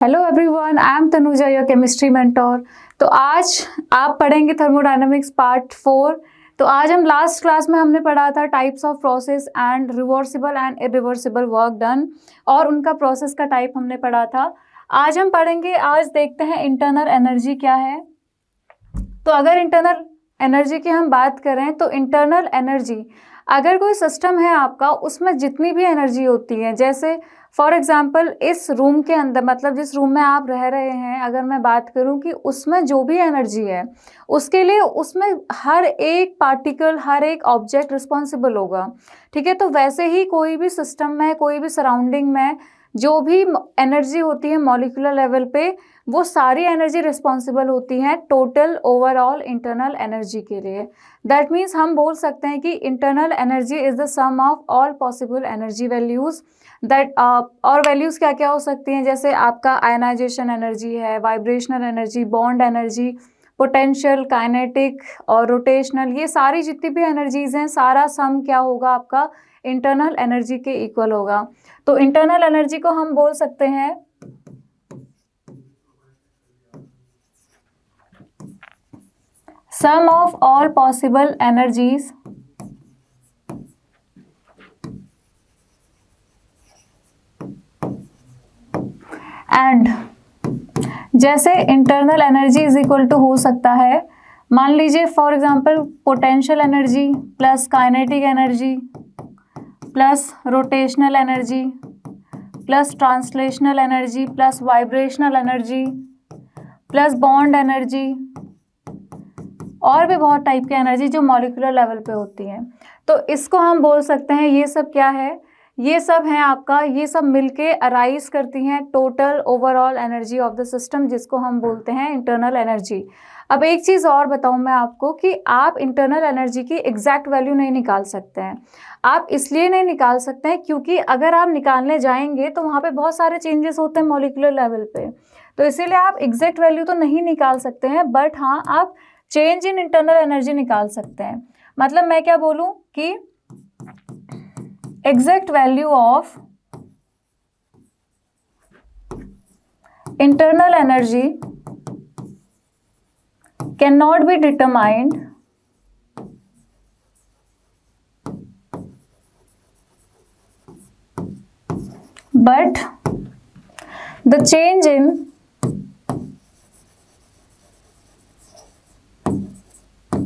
Hello everyone, I am Tanuja, your chemistry mentor. तो आज आप पढ़ेंगे थर्मोडायनामिक्स पार्ट 4। तो आज हम लास्ट क्लास में हमने पढ़ा था types of process and reversible and irreversible work done, और उनका प्रोसेस का टाइप हमने पढ़ा था। आज हम पढ़ेंगे, आज देखते हैं इंटरनल एनर्जी क्या है। तो अगर इंटरनल एनर्जी की हम बात करें तो इंटरनल एनर्जी, अगर कोई सिस्टम है आपका, उसमें जितनी भी एनर्जी होती है, जैसे फॉर एग्जाम्पल इस रूम के अंदर, मतलब जिस रूम में आप रह रहे हैं, अगर मैं बात करूं कि उसमें जो भी एनर्जी है उसके लिए उसमें हर एक पार्टिकल, हर एक ऑब्जेक्ट रिस्पॉन्सिबल होगा। ठीक है, तो वैसे ही कोई भी सिस्टम में, कोई भी सराउंडिंग में जो भी एनर्जी होती है मॉलिक्यूलर लेवल पे, वो सारी एनर्जी रिस्पॉन्सिबल होती है टोटल ओवरऑल इंटरनल एनर्जी के लिए। दैट मीन्स हम बोल सकते हैं कि internal energy is the sum of all possible energy values. That और वैल्यूज क्या क्या हो सकती हैं, जैसे आपका आयनाइजेशन एनर्जी है, vibrational energy, bond energy, potential, kinetic और रोटेशनल, ये सारी जितनी भी एनर्जीज हैं, सारा सम क्या होगा आपका इंटरनल एनर्जी के इक्वल होगा। तो इंटरनल एनर्जी को हम बोल सकते हैं sum of all possible energies and जैसे internal energy is equal to हो सकता है, मान लीजिए for example potential energy plus kinetic energy plus rotational energy plus translational energy plus vibrational energy plus bond energy, और भी बहुत टाइप की एनर्जी जो मॉलिक्यूलर लेवल पे होती है। तो इसको हम बोल सकते हैं, ये सब क्या है, ये सब है आपका, ये सब मिलके अराइज करती हैं total overall energy of the system, जिसको हम बोलते हैं इंटरनल एनर्जी। अब एक चीज़ और बताऊं मैं आपको कि आप इंटरनल एनर्जी की एग्जैक्ट वैल्यू नहीं निकाल सकते हैं। आप इसलिए नहीं निकाल सकते हैं क्योंकि अगर आप निकालने जाएंगे तो वहाँ पे बहुत सारे चेंजेस होते हैं मॉलिक्यूलर लेवल पे, तो इसीलिए आप एग्जैक्ट वैल्यू तो नहीं निकाल सकते हैं, बट हाँ आप चेंज इन इंटरनल एनर्जी निकाल सकते हैं। मतलब मैं क्या बोलूं कि exact value of internal energy can not be determined but the change in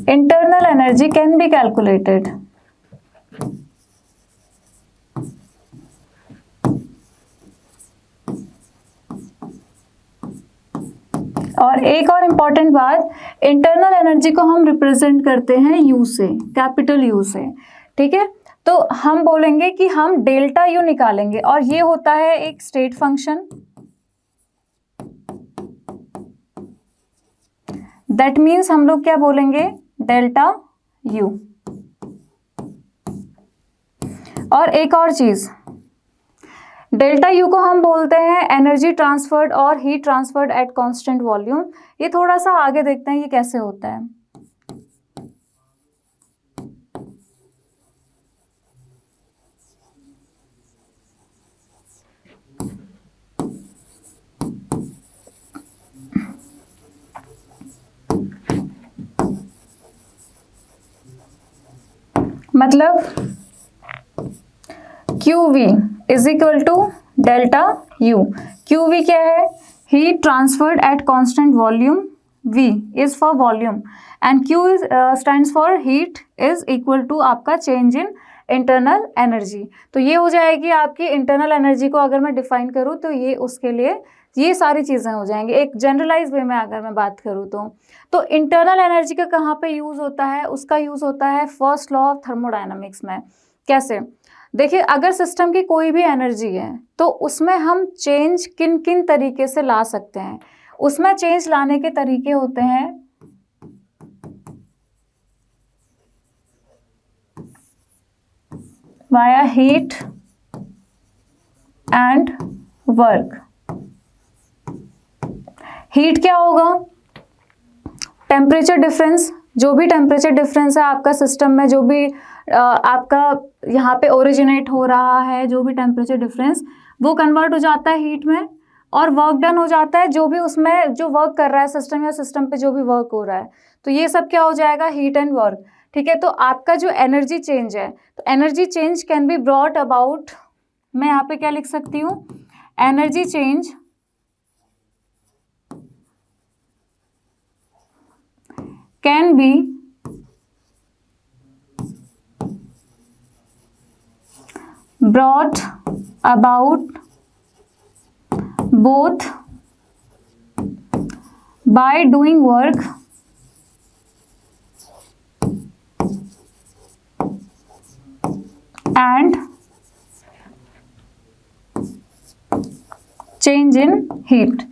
internal energy can be calculated। और एक और इम्पॉर्टेंट बात, इंटरनल एनर्जी को हम रिप्रेजेंट करते हैं यू से, कैपिटल यू से। ठीक है, तो हम बोलेंगे कि हम डेल्टा यू निकालेंगे, और ये होता है एक स्टेट फंक्शन। दैट मीन्स हम लोग क्या बोलेंगे, डेल्टा यू। और एक और चीज, डेल्टा यू को हम बोलते हैं एनर्जी ट्रांसफर्ड और heat transferred at constant volume. ये थोड़ा सा आगे देखते हैं ये कैसे होता है। मतलब QV is equal to delta U. QV क्या है, heat transferred at constant volume, V is for volume and Q stands for heat, is equal to आपका चेंज इन इंटरनल एनर्जी। तो ये हो जाएगी आपकी इंटरनल एनर्जी को अगर मैं डिफाइन करूँ तो ये उसके लिए ये सारी चीज़ें हो जाएंगी। एक जनरलाइज वे में अगर मैं बात करूँ तो इंटरनल एनर्जी का कहाँ पे यूज़ होता है, उसका यूज़ होता है फर्स्ट लॉ ऑफ थर्मोडायनामिक्स में। कैसे, देखिए अगर सिस्टम की कोई भी एनर्जी है तो उसमें हम चेंज किन किन तरीके से ला सकते हैं। उसमें चेंज लाने के तरीके होते हैं via heat and work. Heat क्या होगा, टेम्परेचर डिफरेंस, जो भी टेम्परेचर डिफरेंस है आपका सिस्टम में, जो भी आपका यहाँ पे ओरिजिनेट हो रहा है, जो भी टेम्परेचर डिफरेंस वो कन्वर्ट हो जाता है हीट में। और वर्क डन हो जाता है, जो भी उसमें जो वर्क कर रहा है सिस्टम या सिस्टम पे जो भी वर्क हो रहा है, तो ये सब क्या हो जाएगा, हीट एंड वर्क। ठीक है, तो आपका जो एनर्जी चेंज है, तो energy change can be brought about, मैं यहाँ पे क्या लिख सकती हूँ, energy change can be brought about both by doing work and change in heat.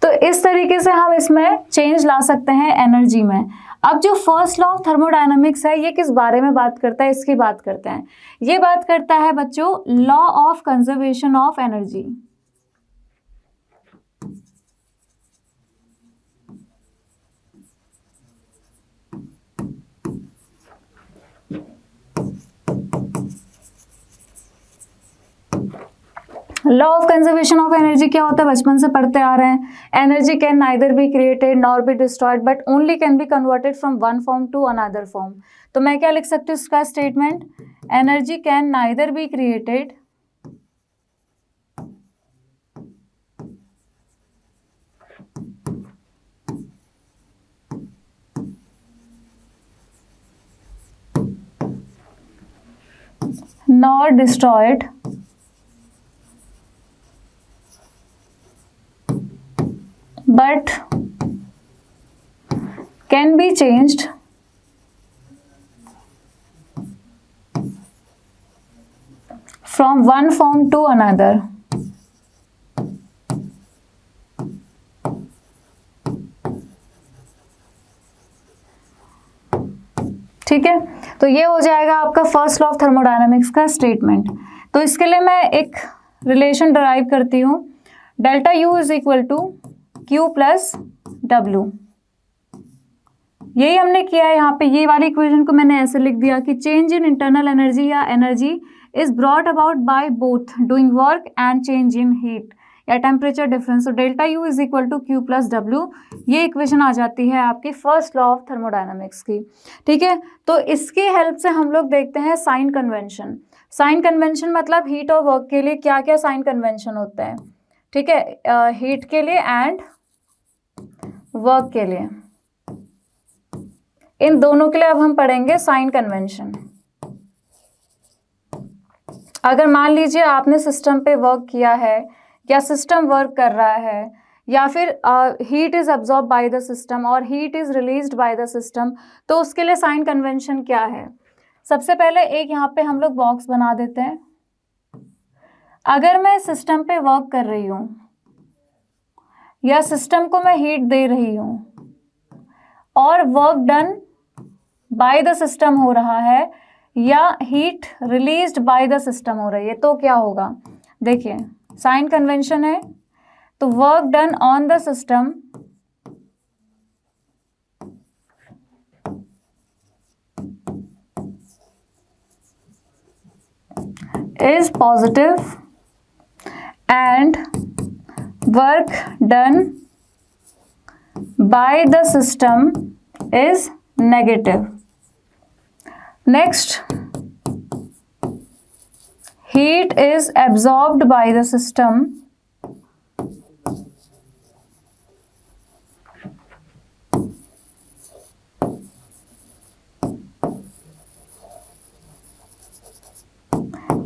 तो इस तरीके से हम इसमें चेंज ला सकते हैं एनर्जी में। अब जो फर्स्ट लॉ ऑफ थर्मोडायनामिक्स है ये किस बारे में बात करता है, इसकी बात करते हैं। ये बात करता है बच्चों law of conservation of energy. Law of conservation of energy क्या होता है, बचपन से पढ़ते आ रहे हैं। Energy can neither be created nor be destroyed but only can be converted from one form to another form. तो मैं क्या लिख सकती हूँ इसका statement, energy can neither be created nor destroyed but can be changed from one form to another। ठीक है, तो ये हो जाएगा आपका फर्स्ट लॉ ऑफ थर्मोडायनामिक्स का स्टेटमेंट। तो इसके लिए मैं एक रिलेशन डराइव करती हूँ, delta U is equal to Q plus W. यही हमने किया है यहाँ पे, ये वाली इक्वेशन को मैंने ऐसे लिख दिया कि चेंज इन इंटरनल एनर्जी या energy is brought about by both doing work and change in heat या टेम्परेचर डिफरेंस। तो delta U is equal to Q plus W, ये इक्वेशन आ जाती है आपकी फर्स्ट लॉ ऑफ थर्मोडायनामिक्स की। ठीक है, तो इसकी हेल्प से हम लोग देखते हैं साइन कन्वेंशन। साइन कन्वेंशन मतलब हीट और वर्क के लिए क्या क्या साइन कन्वेंशन होते हैं। ठीक है, हीट के लिए एंड वर्क के लिए, इन दोनों के लिए अब हम पढ़ेंगे साइन कन्वेंशन। अगर मान लीजिए आपने सिस्टम पे वर्क किया है या सिस्टम वर्क कर रहा है या फिर heat is absorb by the system और heat is released by the system, तो उसके लिए साइन कन्वेंशन क्या है। सबसे पहले एक यहाँ पे हम लोग बॉक्स बना देते हैं। अगर मैं सिस्टम पे वर्क कर रही हूँ या सिस्टम को मैं हीट दे रही हूँ और work done by the system हो रहा है या heat released by the system हो रही है, तो क्या होगा, देखिए साइन कन्वेंशन है तो work done on the system is positive and work done by the system is negative. Next, heat is absorbed by the system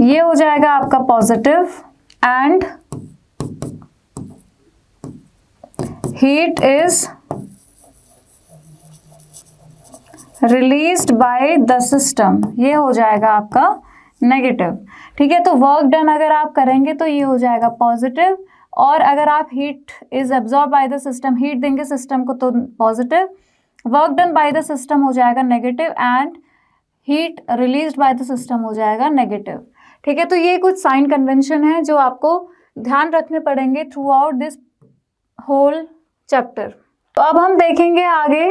ये हो जाएगा आपका positive and heat is released by the system, ये हो जाएगा आपका नेगेटिव। ठीक है, तो वर्क डन अगर आप करेंगे तो ये हो जाएगा पॉजिटिव, और अगर आप heat is absorb by the system, heat देंगे सिस्टम को तो positive, work done by the system हो जाएगा negative and heat released by the system हो जाएगा नेगेटिव। ठीक है, तो ये कुछ साइन कन्वेंशन है जो आपको ध्यान रखने पड़ेंगे throughout this whole chapter. तो अब हम देखेंगे आगे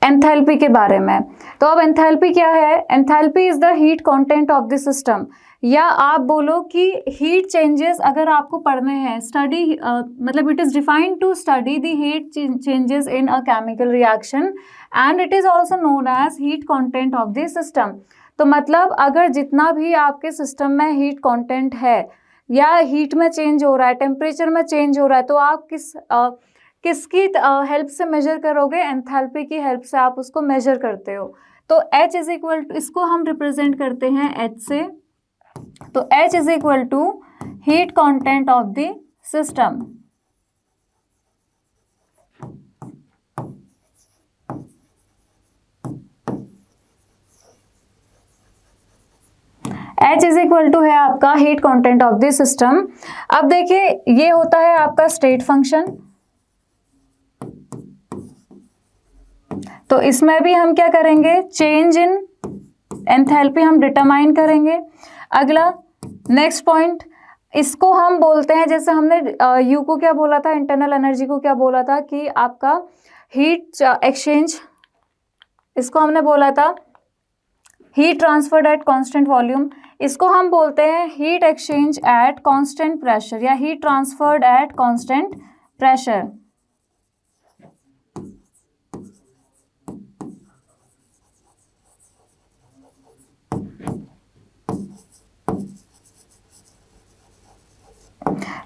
एंथैल्पी के बारे में। तो अब एंथैल्पी क्या है, enthalpy is the heat content of the system. या आप बोलो कि हीट चेंजेस अगर आपको पढ़ने हैं, स्टडी मतलब it is defined to study the heat changes in a chemical reaction and it is also known as heat content of the system. तो मतलब अगर जितना भी आपके सिस्टम में हीट कंटेंट है या हीट में चेंज हो रहा है, टेम्परेचर में चेंज हो रहा है, तो आप किसकी हेल्प से मेजर करोगे? एंथैल्पी की हेल्प से आप उसको मेजर करते हो। तो H इज इक्वल टू, इसको हम रिप्रेजेंट करते हैं H से, तो H is equal to heat content of the system. H is equal to है आपका heat content of the system. अब देखिए ये होता है आपका स्टेट फंक्शन, तो इसमें भी हम क्या करेंगे? चेंज इन एंथैल्पी हम डिटरमाइन करेंगे। अगला नेक्स्ट पॉइंट, इसको हम बोलते हैं, जैसे हमने यू को क्या बोला था, इंटरनल एनर्जी को क्या बोला था कि आपका हीट एक्सचेंज, इसको हमने बोला था heat transferred at constant volume, इसको हम बोलते हैं heat exchange at constant pressure या heat transferred at constant pressure.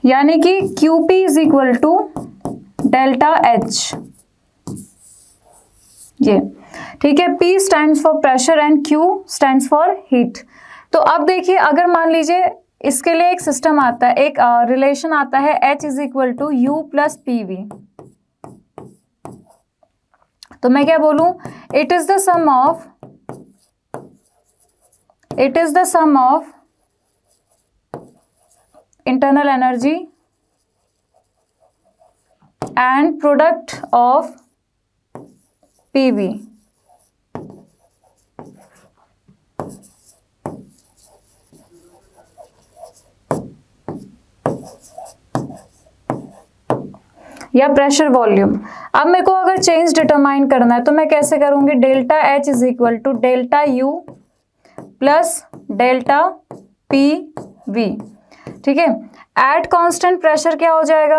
यानी कि QP is equal to delta H, ये ठीक है। P stands for pressure and Q stands for heat. तो अब देखिए अगर मान लीजिए इसके लिए एक सिस्टम आता है, एक रिलेशन आता है H is equal to U plus PV, तो मैं क्या बोलूं? It is the sum of internal energy and product of PV। या प्रेशर वॉल्यूम। अब मेरे को अगर चेंज डिटरमाइन करना है तो मैं कैसे करूंगी? Delta H is equal to delta U plus delta PV, ठीक है। एट कांस्टेंट प्रेशर क्या हो जाएगा?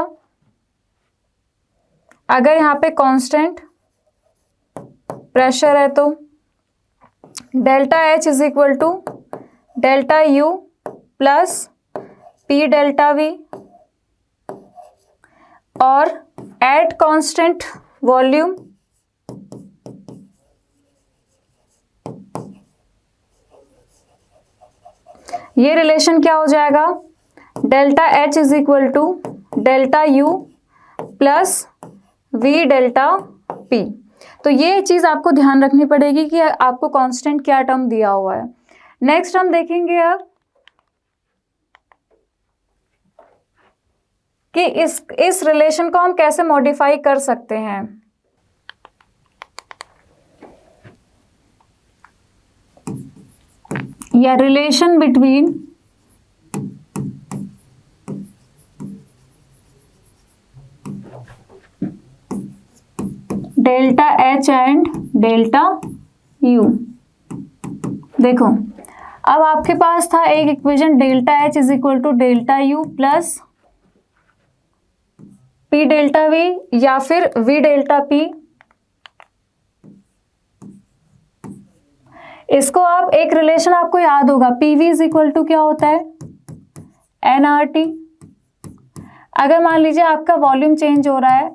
अगर यहाँ पे कांस्टेंट प्रेशर है तो delta H is equal to delta U plus P delta V, और एट कांस्टेंट वॉल्यूम ये रिलेशन क्या हो जाएगा? Delta H is equal to delta U plus V delta P। तो ये चीज़ आपको ध्यान रखनी पड़ेगी कि आपको कांस्टेंट क्या टर्म दिया हुआ है। नेक्स्ट हम देखेंगे अब कि इस रिलेशन को हम कैसे मॉडिफाई कर सकते हैं। या relation between delta H and delta U। देखो अब आपके पास था एक equation delta H is equal to delta U plus P delta V या फिर V डेल्टा P। इसको आप एक रिलेशन आपको याद होगा, PV इज इक्वल टू क्या होता है? nRT। अगर मान लीजिए आपका वॉल्यूम चेंज हो रहा है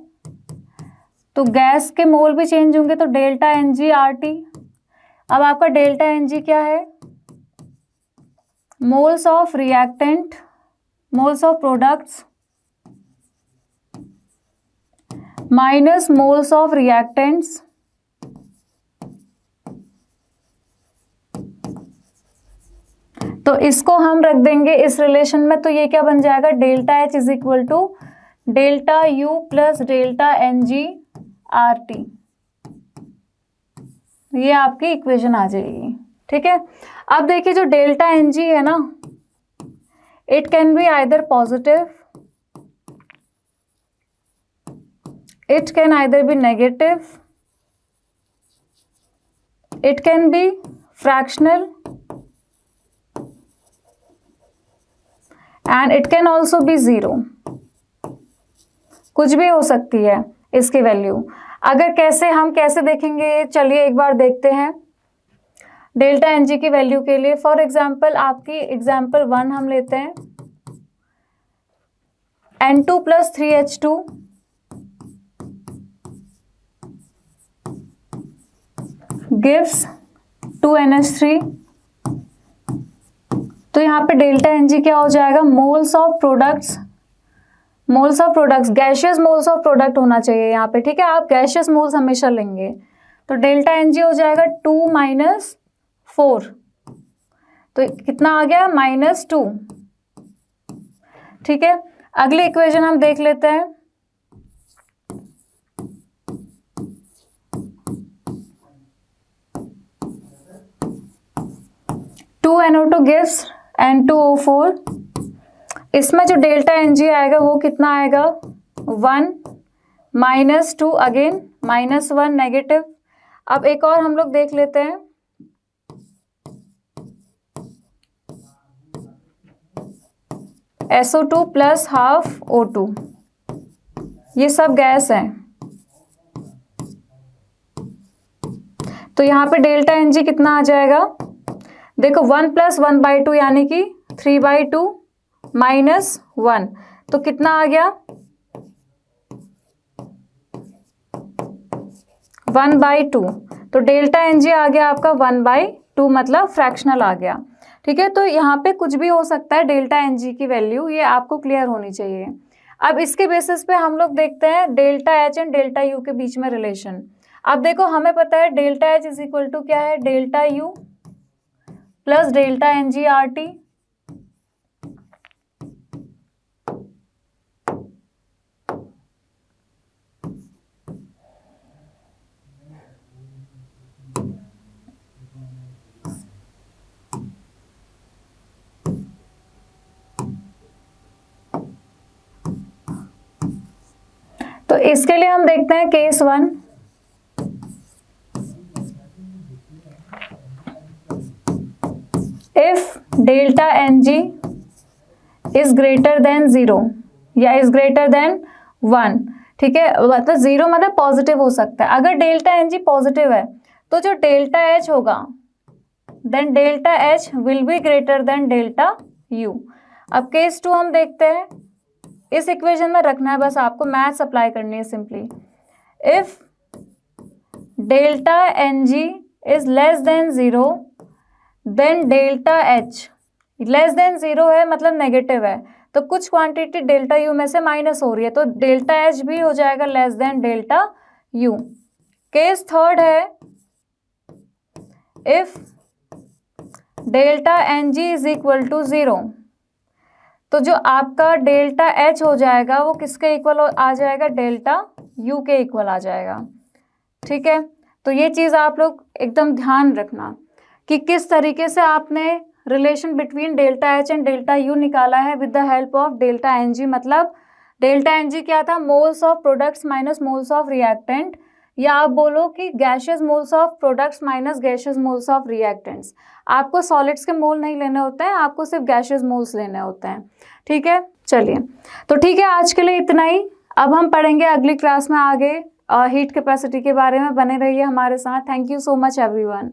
तो गैस के मोल भी चेंज होंगे, तो डेल्टा NG/RT। अब आपका डेल्टा NG क्या है? Moles of reactant, moles of products minus moles of reactants तो इसको हम रख देंगे इस रिलेशन में, तो ये क्या बन जाएगा? Delta H is equal to delta U plus delta NG/RT। ये आपकी इक्वेशन आ जाएगी, ठीक है। अब देखिए जो डेल्टा NG है ना, it can be either positive, it can either be negative, it can be fractional, and it can also be 0, कुछ भी हो सकती है इसकी वैल्यू। अगर हम कैसे देखेंगे, चलिए एक बार देखते हैं डेल्टा एन जी की वैल्यू के लिए। फॉर एग्जाम्पल आपकी एग्जाम्पल 1 हम लेते हैं, N2 + 3H2 गिव्स 2NH3। तो यहाँ पे डेल्टा एन जी क्या हो जाएगा, moles of products, gaseous moles of product होना चाहिए यहाँ पे, ठीक है, आप गैशियस मोल्स हमेशा लेंगे। तो डेल्टा एन जी हो जाएगा 2 - 4, तो कितना आ गया, -2, ठीक है। अगली इक्वेशन हम देख लेते हैं, NO2 gives N2O4। इसमें जो डेल्टा एन जी आएगा वो कितना आएगा, 1 -2, अगेन -1 नेगेटिव। अब एक और हम लोग देख लेते हैं, SO2 + ½ O2, ये सब गैस है। तो यहाँ पे डेल्टा एन जी कितना आ जाएगा, देखो 1 + 1/2 यानी कि 3/2 -1, तो कितना आ गया, 1/2। तो डेल्टा एन जी आ गया आपका 1/2, मतलब फ्रैक्शनल आ गया, ठीक है। तो यहाँ पे कुछ भी हो सकता है डेल्टा एन जी की वैल्यू, ये आपको क्लियर होनी चाहिए। अब इसके बेसिस पे हम लोग देखते हैं delta H and delta U के बीच में रिलेशन। अब देखो हमें पता है delta H is equal to क्या है, delta U plus delta N G R T. तो इसके लिए हम देखते हैं case 1, if delta N G is greater than 0 या इज ग्रेटर देन 1, ठीक है, मतलब 0 मतलब पॉजिटिव हो सकता है। अगर डेल्टा एन जी पॉजिटिव है तो जो डेल्टा एच होगा then delta H will be greater than delta U. अब केस 2 हम देखते हैं, इस इक्वेशन में रखना है, बस आपको मैथ्स अप्लाई करनी है simply. If delta N G is less than 0 then delta H, less than 0 है मतलब नेगेटिव है, तो कुछ क्वांटिटी डेल्टा यू में से माइनस हो रही है, तो डेल्टा एच भी हो जाएगा less than delta U. Case 3 है, if delta N G is equal to 0, तो जो आपका डेल्टा एच हो जाएगा वो किसके इक्वल आ जाएगा, डेल्टा यू के इक्वल आ जाएगा, ठीक है। तो ये चीज़ आप लोग एकदम ध्यान रखना कि किस तरीके से आपने relation between delta H and delta U निकाला है with the help of delta N G. मतलब डेल्टा एन जी क्या था, moles of products minus moles of reactant, या आप बोलो कि gaseous moles of products minus gaseous moles of reactants. आपको सॉलिड्स के मोल नहीं लेने होते हैं, आपको सिर्फ गैशियस मोल्स लेने होते हैं, ठीक है। चलिए तो ठीक है, आज के लिए इतना ही। अब हम पढ़ेंगे अगली क्लास में आगे हीट कैपेसिटी के बारे में। बने रहिए हमारे साथ। Thank you so much everyone.